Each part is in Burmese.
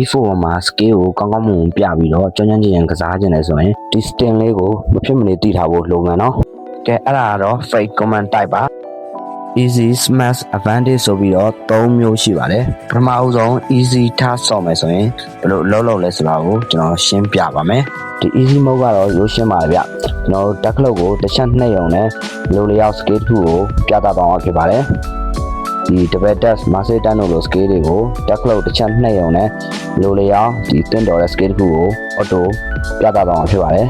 E4 မှာ scale ကိုကောင်းကောင်းမွန်မွန်ပြပြီးတော့ကျွမ်းကျွမ်းကျင်ကျင်ကစားခြင်းလဲဆိုရင်ဒီ stem လေးကိုမဖြစ်မနေတည်ထားဖို့လိုမယ်နော်ကဲအဲ့ဒါကတော့ fake command type ပါ easy smash advantage ဆိုပြီးတော့3မျိုးရှိပါတယ်ပထမအဦးဆုံး easy task ဆော့မယ်ဆိုရင်ဘယ်လိုလုပ်လို့လဲဆိုတာကိုကျွန်တော်ရှင်းပြပါမယ်ဒီ easy mode ကတော့ရိုးရှင်းပါတယ်ဗျကျွန်တော်တို့တက်ခလုတ်ကိုတစ်ချက်နှိပ်ရုံနဲ့လိုလျောက် scale တစ်ခုကိုပြသသွားမှာဖြစ်ပါတယ်ဒီ double dash master တန်းတို့လို scale တွေကိုတက်ခလုတ်တစ်ချက်နှိပ်ရုံနဲ့လိုလျောက်ဒီတင်တော်တဲ့ scale တစ်ခုကို auto ပြသသွားမှာဖြစ်ပါတယ်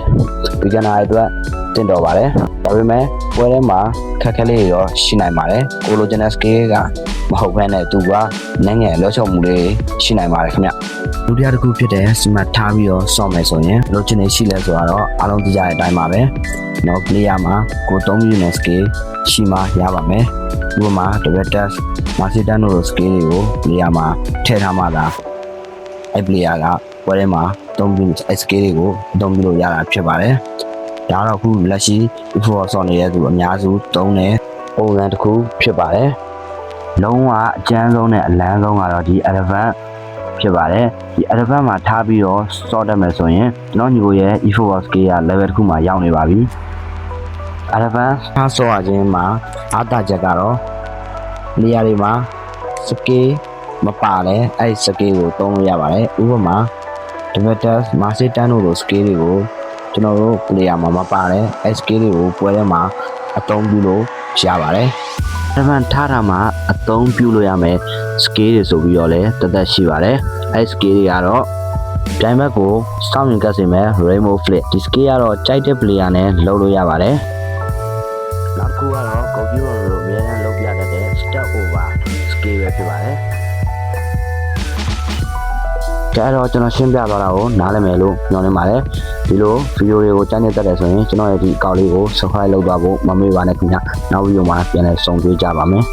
ဒီကနေ့အတွက်တင်တော်ပါတယ်ဒါပေမဲ့ပွဲထဲမှာခက်ခဲလေးရောရှိနိုင်ပါတယ်ကိုလိုချင်တဲ့ scale ကမဟုတ်ဘဲနဲ့သူကနိုင်ငံလောချုံမှုလေးရှိနိုင်ပါတယ်ခင်ဗျဒုတိယတစ်ခုဖြစ်တဲ့ smart ထားပြီးတော့ဆော့မယ်ဆိုရင်လိုချင်နေရှိလဲဆိုတော့အားလုံးသိကြတဲ့အတိုင်းပါပဲနော် player မှာကို3မျိုးနဲ့ scale ရှိမှရပါမယ်ဥပမာ double dash master တန်းတို့ scale တွေကို player မှာထည့်ထားမှသာအဲ့ player ကပွဲထဲမှာ3မျိုး scale တွေကိုအသုံးပြုလို့ရတာဖြစ်ပါတယ်ဒါတော့ခုလက်ရှိ E4 ဆော့နေတဲ့သူအများစုသုံးတဲ့ပုံစံတစ်ခုဖြစ်ပါတယ်လုံးဝအကျန်းဆုံးနဲ့အလန်းဆုံးကတော့ဒီ advance ဖြစ်ပါတယ်ဒီ advance မှာထားပြီးတော့ဆော့တတ်မယ်ဆိုရင်ကျွန်တော်ညီကိုရဲ့ E4 scale က level တစ်ခုမှာရောက်နေပါပြီ advance ထားဆော့ရခြင်းမှာအားသာချက်ကတော့နေရာတွေမှာ scale မပါလဲအဲ့ scale ကိုသုံးလို့ရပါတယ်ဥပမာ double dash master တန်းတို့လို scale တွေကိုကျွန်တော်တို့ player မှာမပါတယ် scale တွေကိုပွဲထဲမှာအသုံးပြုလို့ရပါတယ်။ advance ထားတာမှာအသုံးပြုလို့ရမယ် scale တွေဆိုပြီးတော့လည်းတသက်ရှိပါတယ်။အဲ့ scale တွေကတော့ပြိုင်ဘက်ကိုစောင့်မြင်ကတ်စေမယ် rainbow flip ဒီ scale ကတော့ကြိုက်တဲ့ player နဲ့လုပ်လို့ရပါတယ်။နောက်တစ်ခုကတော့ computer လိုအများအားလုပ်ပြတတ်တဲ့ step over scale ပဲဖြစ်ပါတယ်။ဒါတော့ကျွန်တော်ရှင်းပြသွားတာကိုနားလည်မယ်လို့ညွှန်နေပါတယ်ဒီလိုဗီဒီယိုတွေကိုကြားနေတတ်တယ်ဆိုရင်ကျွန်တော်ရဲ့ဒီအကောင့်လေးကို subscribe လုပ်သွားဖို့မမေ့ပါနဲ့ခင်ဗျနောက်ဗီဒီယိုမှာပြန်လည်ဆုံတွေ့ကြပါမယ်